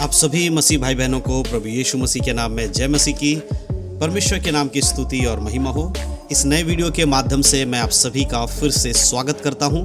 आप सभी मसीह भाई बहनों को प्रभु यीशु मसीह के नाम में जय मसीह की। परमेश्वर के नाम की स्तुति और महिमा हो। इस नए वीडियो के माध्यम से मैं आप सभी का फिर से स्वागत करता हूं।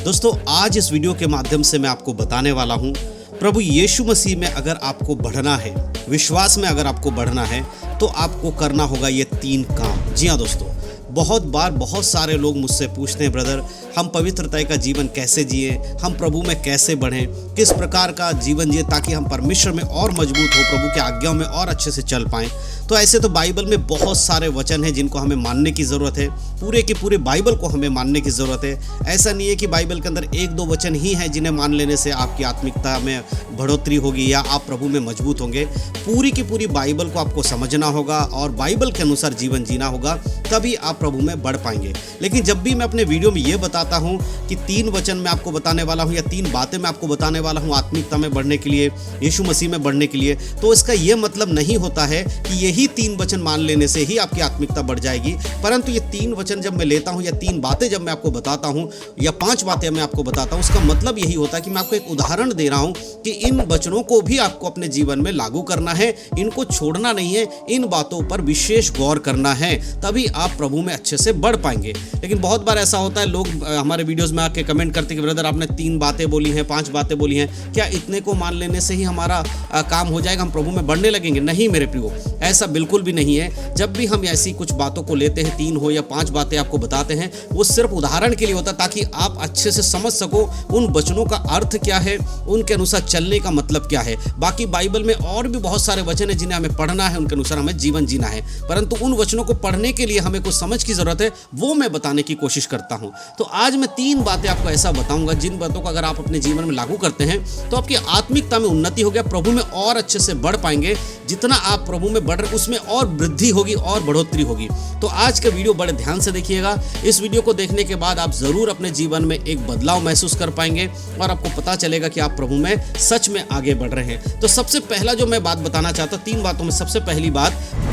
दोस्तों, आज इस वीडियो के माध्यम से मैं आपको बताने वाला हूं, प्रभु यीशु मसीह में अगर आपको बढ़ना है, विश्वास में अगर आपको बढ़ना है, तो आपको करना होगा ये 3 काम। जी हाँ दोस्तों, बहुत बार बहुत सारे लोग मुझसे पूछते हैं, ब्रदर हम पवित्रता का जीवन कैसे जिए, हम प्रभु में कैसे बढ़ें, किस प्रकार का जीवन जिए ताकि हम परमेश्वर में और मजबूत हो, प्रभु की आज्ञाओं में और अच्छे से चल पाएं। तो ऐसे तो बाइबल में बहुत सारे वचन हैं जिनको हमें मानने की ज़रूरत है। पूरे के पूरे बाइबल को हमें मानने की ज़रूरत है। ऐसा नहीं है कि बाइबल के अंदर 1-2 वचन ही हैं जिन्हें मान लेने से आपकी आत्मिकता में बढ़ोतरी होगी या आप प्रभु में मजबूत होंगे। पूरी की पूरी बाइबल को आपको समझना होगा और बाइबल के अनुसार जीवन जीना होगा, तभी आप प्रभु में बढ़ पाएंगे। लेकिन जब भी मैं अपने वीडियो में ये बताता हूँ कि 3 वचन मैं आपको बताने वाला हूँ या 3 बातें मैं आपको बताने वाला हूँ आत्मिकता में बढ़ने के लिए, यीशु मसीह में बढ़ने के लिए, तो इसका ये मतलब नहीं होता है कि यही 3 वचन मान लेने से ही आपकी आत्मिकता बढ़ जाएगी। परंतु ये 3 वचन जब मैं लेता हूँ या 3 बातें जब मैं आपको बताता हूँ या 5 बातें मैं आपको बताता हूँ, उसका मतलब यही होता है कि मैं आपको एक उदाहरण दे रहा हूँ कि इन वचनों को भी आपको अपने जीवन में लागू करना है, इनको छोड़ना नहीं है, इन बातों पर विशेष गौर करना है, तभी आप प्रभु में अच्छे से बढ़ पाएंगे। लेकिन बहुत बार ऐसा होता है, लोग हमारे वीडियोस में आके कमेंट करते हैं कि ब्रदर आपने 3 बातें बोली हैं, 5 बातें बोली हैं, क्या इतने को मान लेने से ही हमारा काम हो जाएगा, हम प्रभु में बढ़ने लगेंगे? नहीं मेरे प्रियो, ऐसा बिल्कुल भी नहीं है। जब भी हम ऐसी कुछ बातों को लेते हैं, 3 हो या 5 बातें आपको बताते हैं, वो सिर्फ उदाहरण के लिए होता है ताकि आप अच्छे से समझ सको उन वचनों का अर्थ क्या है, उनके अनुसार चलने का मतलब क्या है। बाकी बाइबल में और भी बहुत सारे वचन हैं जिन्हें हमें पढ़ना है, उनके अनुसार हमें जीवन जीना है, परंतु उन वचनों को पढ़ने के लिए हमें कुछ समझ की जरूरत है, वो मैं बताने की कोशिश करता हूं। तो आज मैं 3 बातें आपको ऐसा बताऊंगा जिन बातों को अगर आप अपने जीवन में लागू करते हैं तो आपकी आत्मिकता में उन्नति होगी, प्रभु में और अच्छे से बढ़ पाएंगे। जितना आप प्रभु में बढ़ रहे उसमें और वृद्धि होगी और बढ़ोतरी होगी। तो आज का वीडियो बड़े ध्यान से देखिएगा। इस वीडियो को देखने के बाद आप जरूर अपने जीवन में एक बदलाव महसूस कर पाएंगे और आपको पता चलेगा कि आप प्रभु में सच में आगे बढ़ रहे हैं। तो सबसे पहला जो मैं बात बताना चाहता हूं, 3 बातों में सबसे पहली बात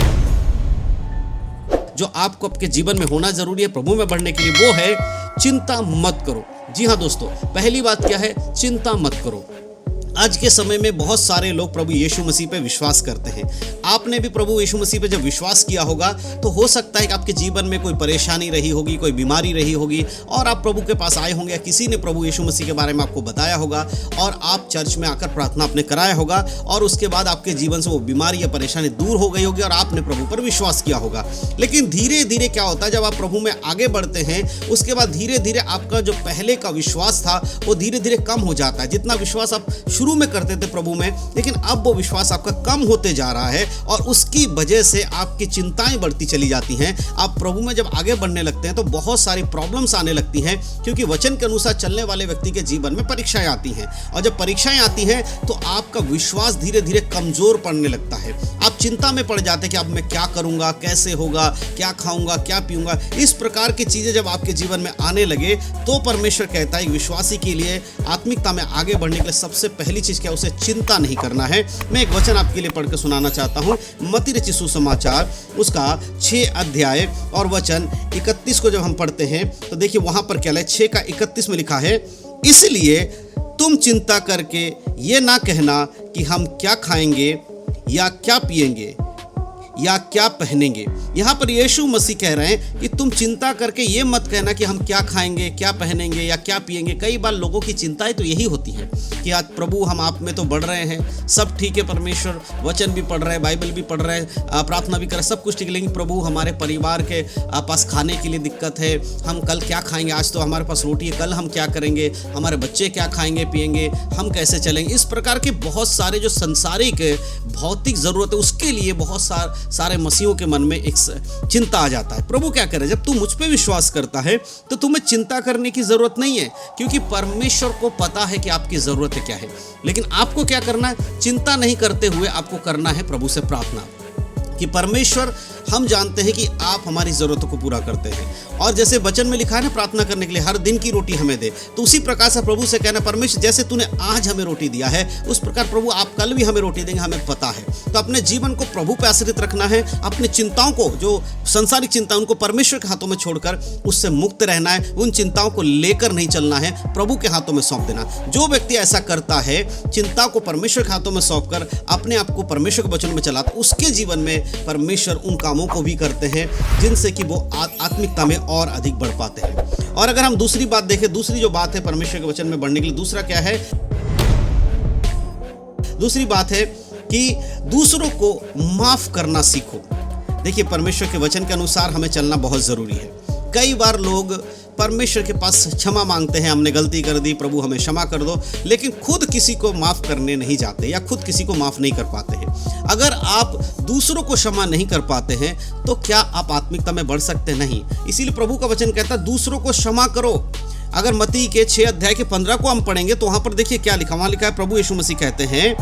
जो आपको आपके जीवन में होना जरूरी है प्रभु में बढ़ने के लिए, वो है चिंता मत करो। जी हाँ दोस्तों, पहली बात क्या है? चिंता मत करो। आज के समय में बहुत सारे लोग प्रभु यीशु मसीह पे विश्वास करते हैं। आपने भी प्रभु यीशु मसीह पे जब विश्वास किया होगा तो हो सकता है कि आपके जीवन में कोई परेशानी रही होगी, कोई बीमारी रही होगी और आप प्रभु के पास आए होंगे या किसी ने प्रभु यीशु मसीह के बारे में आपको बताया होगा और आप चर्च में आकर प्रार्थना आपने कराया होगा और उसके बाद आपके जीवन से वो बीमारी या परेशानी दूर हो गई होगी और आपने प्रभु पर विश्वास किया होगा। लेकिन धीरे धीरे क्या होता है, जब आप प्रभु में आगे बढ़ते हैं उसके बाद धीरे धीरे आपका जो पहले का विश्वास था वो धीरे धीरे कम हो जाता है। जितना विश्वास आप शुरू में करते थे प्रभु में, लेकिन अब वो विश्वास आपका कम होते जा रहा है और उसकी वजह से आपकी चिंताएं बढ़ती चली जाती हैं। आप प्रभु में जब आगे बढ़ने लगते हैं तो बहुत सारी प्रॉब्लम्स आने लगती हैं, क्योंकि वचन के अनुसार चलने वाले व्यक्ति के जीवन में परीक्षाएं आती हैं और जब परीक्षाएं आती हैं तो आपका विश्वास धीरे धीरे कमजोर पड़ने लगता है। आप चिंता में पड़ जाते हैं कि अब मैं क्या करूंगा, कैसे होगा, क्या खाऊंगा, क्या पीऊंगा। इस प्रकार की चीजें जब आपके जीवन में आने लगे तो परमेश्वर कहता है विश्वासी के लिए आत्मिकता में आगे बढ़ने के लिए सबसे पहली चीज क्या, उसे चिंता नहीं करना है। मैं एक वचन आपके लिए पढ़कर सुनाना चाहता हूं, मत्ती रचित सुसमाचार उसका 6 अध्याय और वचन 31 को जब हम पढ़ते हैं तो देखिए वहां पर क्या है, 6 का 31 में लिखा है, इसलिए तुम चिंता करके ये ना कहना कि हम क्या खाएंगे या क्या पिएंगे या क्या पहनेंगे। यहाँ पर यीशु मसीह कह रहे हैं कि तुम चिंता करके ये मत कहना कि हम क्या खाएंगे, क्या पहनेंगे या क्या पिएंगे। कई बार लोगों की चिंताएं तो यही होती है कि आज प्रभु हम आप में तो बढ़ रहे हैं, सब ठीक है, परमेश्वर वचन भी पढ़ रहे हैं, बाइबल भी पढ़ रहे हैं, प्रार्थना भी कर रहे हैं, सब कुछ ठीक है, लेकिन प्रभु हमारे परिवार के पास खाने के लिए दिक्कत है, हम कल क्या खाएंगे, आज तो हमारे पास रोटी है, कल हम क्या करेंगे, हमारे बच्चे क्या खाएंगे पिएंगे, हम कैसे चलेंगे। इस प्रकार के बहुत सारे जो संसारिक भौतिक जरूरत है उसके लिए बहुत सारे मसीहों के मन में एक चिंता आ जाता है। प्रभु क्या करे, जब तू मुझ पे विश्वास करता है तो तुम्हें चिंता करने की जरूरत नहीं है, क्योंकि परमेश्वर को पता है कि आपकी जरूरत क्या है। लेकिन आपको क्या करना है, चिंता नहीं करते हुए आपको करना है प्रभु से प्रार्थना कि परमेश्वर हम जानते हैं कि आप हमारी ज़रूरतों को पूरा करते हैं। और जैसे वचन में लिखा है ना, प्रार्थना करने के लिए हर दिन की रोटी हमें दे, तो उसी प्रकार से प्रभु से कहना, परमेश्वर जैसे तूने आज हमें रोटी दिया है, उस प्रकार प्रभु आप कल भी हमें रोटी देंगे, हमें पता है। तो अपने जीवन को प्रभु पे आश्रित रखना है, अपनी चिंताओं को, जो सांसारिक चिंता, उनको परमेश्वर के हाथों में छोड़कर उससे मुक्त रहना है। उन चिंताओं को लेकर नहीं चलना है, प्रभु के हाथों में सौंप देना। जो व्यक्ति ऐसा करता है, चिंता को परमेश्वर के हाथों में सौंपकर अपने आप को परमेश्वर के वचन में चलाता, उसके जीवन में परमेश्वर उन कामों को भी करते हैं जिनसे कि वो आत्मिकता में और अधिक बढ़ पाते हैं। और अगर हम दूसरी बात देखें, दूसरी जो बात है परमेश्वर के वचन में बढ़ने के लिए, दूसरा क्या है? दूसरी बात है कि दूसरों को माफ करना सीखो। देखिए, परमेश्वर के वचन के अनुसार हमें चलना बहुत जरूरी है। कई बार लोग परमेश्वर के पास क्षमा मांगते हैं, हमने गलती कर दी, प्रभु हमें क्षमा कर दो, लेकिन खुद किसी को माफ करने नहीं जाते या खुद किसी को माफ नहीं कर पाते हैं। अगर आप दूसरों को क्षमा नहीं कर पाते हैं तो क्या आप आत्मिकता में बढ़ सकते नहीं? इसीलिए प्रभु का वचन कहता है दूसरों को क्षमा करो। अगर मत्ती के 6 अध्याय के 15 को हम पढ़ेंगे तो वहां पर देखिए क्या लिखा, वहां लिखा है, प्रभु यीशु मसीह कहते हैं,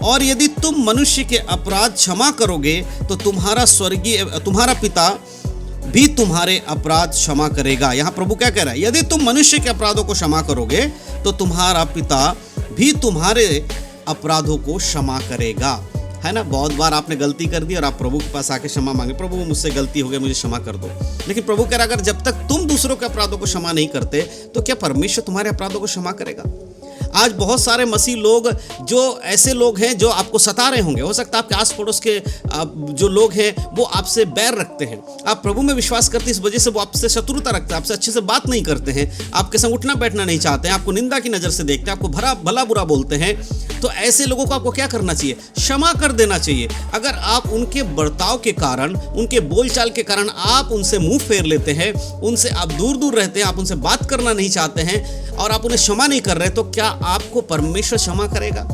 और यदि तुम मनुष्य के अपराध क्षमा करोगे तो तुम्हारा पिता भी तुम्हारे अपराध क्षमा करेगा। यहाँ प्रभु क्या कह रहा है? यदि तुम मनुष्य के अपराधों को क्षमा करोगे तो तुम्हारा पिता भी तुम्हारे अपराधों को क्षमा करेगा। है ना? बहुत बार आपने गलती कर दी और आप प्रभु के पास आके क्षमा मांगे, प्रभु मुझसे गलती हो गई, मुझे क्षमा कर दो। लेकिन प्रभु कह रहा है, अगर जब तक तुम दूसरों के अपराधों को क्षमा नहीं करते तो क्या परमेश्वर तुम्हारे अपराधों को क्षमा करेगा? आज बहुत सारे मसीह लोग, जो ऐसे लोग हैं जो आपको सता रहे होंगे, हो सकता है आपके आस पड़ोस के जो लोग हैं वो आपसे बैर रखते हैं, आप प्रभु में विश्वास करते हैं, इस वजह से वो आपसे शत्रुता रखते हैं, आपसे अच्छे से बात नहीं करते हैं, आपके संग उठना बैठना नहीं चाहते हैं, आपको निंदा की नज़र से देखते हैं, आपको भला बुरा बोलते हैं। तो ऐसे लोगों को आपको क्या करना चाहिए? क्षमा कर देना चाहिए। अगर आप उनके बर्ताव के कारण, उनके बोलचाल के कारण आप उनसे मुंह फेर लेते हैं, उनसे आप दूर दूर रहते हैं, आप उनसे बात करना नहीं चाहते हैं और आप उन्हें क्षमा नहीं कर रहे, तो क्या आपको परमेश्वर क्षमा करेगा?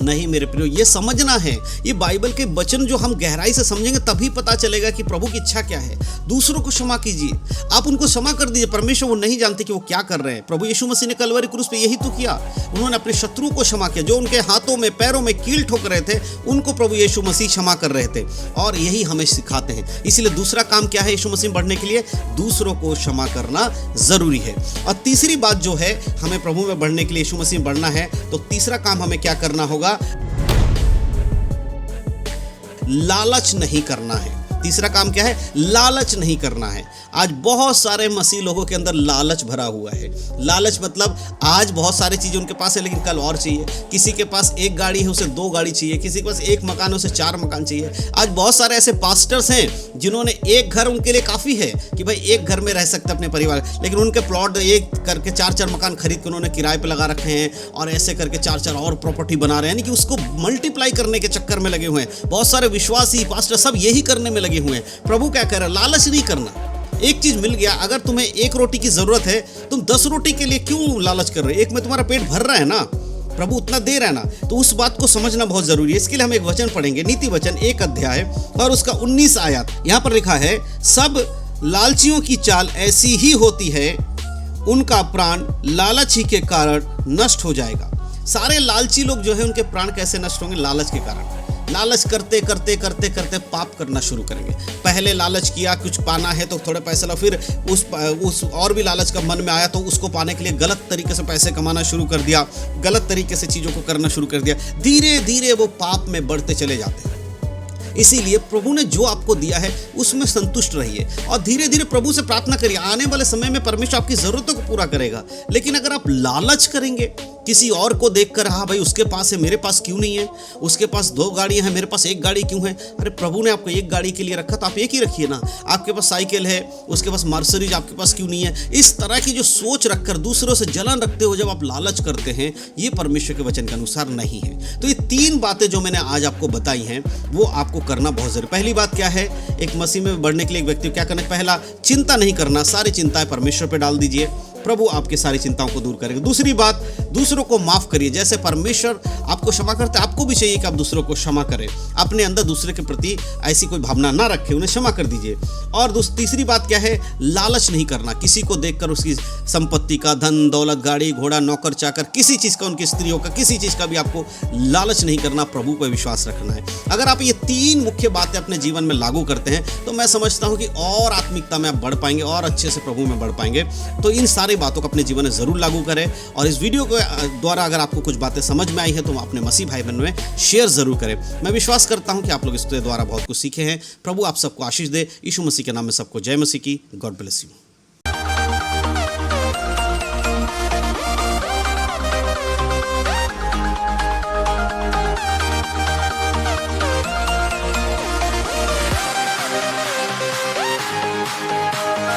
नहीं मेरे प्रियो, ये समझना है। ये बाइबल के वचन जो हम गहराई से समझेंगे तभी पता चलेगा कि प्रभु की इच्छा क्या है। दूसरों को क्षमा कीजिए, आप उनको क्षमा कर दीजिए। परमेश्वर वो नहीं जानते कि वो क्या कर रहे हैं। प्रभु यीशु मसीह ने कलवरी क्रूस पे यही तो किया, उन्होंने अपने शत्रुओं को क्षमा किया, जो उनके हाथों में पैरों में कील ठोक रहे थे, उनको प्रभु यीशु मसीह क्षमा कर रहे थे। और यही हमें सिखाते हैं। इसीलिए दूसरा काम क्या है यीशु मसीह बढ़ने के लिए? दूसरों को क्षमा करना जरूरी है। और तीसरी बात जो है, हमें प्रभु में बढ़ने के लिए, यीशु मसीह में बढ़ना है, तो तीसरा काम हमें क्या करना होगा? लालच नहीं करना है। तीसरा काम क्या है? लालच नहीं करना है। आज बहुत सारे मसीह लोगों के अंदर लालच भरा हुआ है। लालच मतलब आज बहुत सारी चीज़ें उनके पास है लेकिन कल और चाहिए। किसी के पास एक गाड़ी है, उसे 2 गाड़ी चाहिए। किसी के पास एक मकान है, उसे 4 मकान चाहिए। आज बहुत सारे ऐसे पास्टर्स हैं जिन्होंने एक घर उनके लिए काफ़ी है कि भाई एक घर में रह सकते अपने परिवार, लेकिन उनके प्लॉट एक करके 4-4 मकान खरीद के उन्होंने किराए पर लगा रखे हैं और ऐसे करके 4-4 और प्रॉपर्टी बना रहे हैं, यानी कि उसको मल्टीप्लाई करने के चक्कर में लगे हुए हैं। बहुत सारे विश्वासी पास्टर सब यही करने में लगे हुए हैं। प्रभु क्या कह रहा है? लालच नहीं करना। एक चीज मिल गया, अगर तुम्हें 1 रोटी की जरूरत है, तुम 10 रोटी के लिए क्यों लालच कर रहे हो? एक में तुम्हारा पेट भर रहा है ना, प्रभु उतना दे रहा है ना, तो उस बात को समझना बहुत जरूरी है। इसके लिए हम एक वचन पढ़ेंगे, नीति वचन 1 अध्याय और उसका 19 आयत। यहां पर लिखा है, सब लालचियों की चाल ऐसी ही होती है, उनका प्राण लालच ही के कारण नष्ट हो जाएगा। सारे लालची लोग जो है उनके प्राण कैसे नष्ट होंगे? लालच के कारण। लालच करते करते करते करते पाप करना शुरू करेंगे। पहले लालच किया, कुछ पाना है तो थोड़े पैसे ला, फिर उस और भी लालच का मन में आया तो उसको पाने के लिए गलत तरीके से पैसे कमाना शुरू कर दिया, गलत तरीके से चीज़ों को करना शुरू कर दिया। धीरे धीरे वो पाप में बढ़ते चले जाते हैं। इसीलिए प्रभु ने जो आपको दिया है उसमें संतुष्ट रहिए और धीरे धीरे प्रभु से प्रार्थना करिए। आने वाले समय में परमेश्वर आपकी ज़रूरतों को पूरा करेगा। लेकिन अगर आप लालच करेंगे किसी और को देखकर, हाँ भाई उसके पास है मेरे पास क्यों नहीं है, उसके पास 2 गाड़ियां हैं मेरे पास 1 गाड़ी क्यों है? अरे प्रभु ने आपको 1 गाड़ी के लिए रखा तो आप एक ही रखिए ना। आपके पास साइकिल है, उसके पास मर्सिडीज, आपके पास क्यों नहीं है? इस तरह की जो सोच रखकर दूसरों से जलन रखते हो जब आप लालच करते हैं, ये परमेश्वर के वचन के अनुसार नहीं है। तो ये 3 बातें जो मैंने आज आपको बताई हैं वो आपको करना बहुत जरूरी। पहली बात क्या है? एक मसीह में बढ़ने के लिए एक व्यक्ति को क्या करना है? पहला, चिंता नहीं करना, सारी चिंताएं परमेश्वर पे डाल दीजिए। प्रभु आपकी सारी चिंताओं को दूर करेगा। दूसरी बात, दूसरों को माफ़ करिए। जैसे परमेश्वर आपको क्षमा करते, आपको भी चाहिए कि आप दूसरों को क्षमा करें। अपने अंदर दूसरे के प्रति ऐसी कोई भावना ना रखें, उन्हें क्षमा कर दीजिए। और तीसरी बात क्या है, लालच नहीं करना। किसी को देखकर उसकी संपत्ति का, धन दौलत, गाड़ी घोड़ा, नौकर चाकर, किसी चीज़ का, उनकी स्त्रियों का, किसी चीज़ का भी आपको लालच नहीं करना। प्रभु पर विश्वास रखना है। अगर आप ये 3 मुख्य बातें अपने जीवन में लागू करते हैं तो मैं समझता हूँ कि और आत्मिकता में आप बढ़ पाएंगे और अच्छे से प्रभु में बढ़ पाएंगे। तो इन सारी बातों को अपने जीवन में ज़रूर लागू करें। और इस वीडियो के द्वारा अगर आपको कुछ बातें समझ में आई है तो अपने मसीह भाई बहन में शेयर ज़रूर करें। मैं विश्वास करता हूँ कि आप लोग इसके द्वारा बहुत कुछ सीखे हैं। प्रभु आप सबको आशीष दे। यीशु मसीह के नाम में सबको जय मसीह की। God bless you.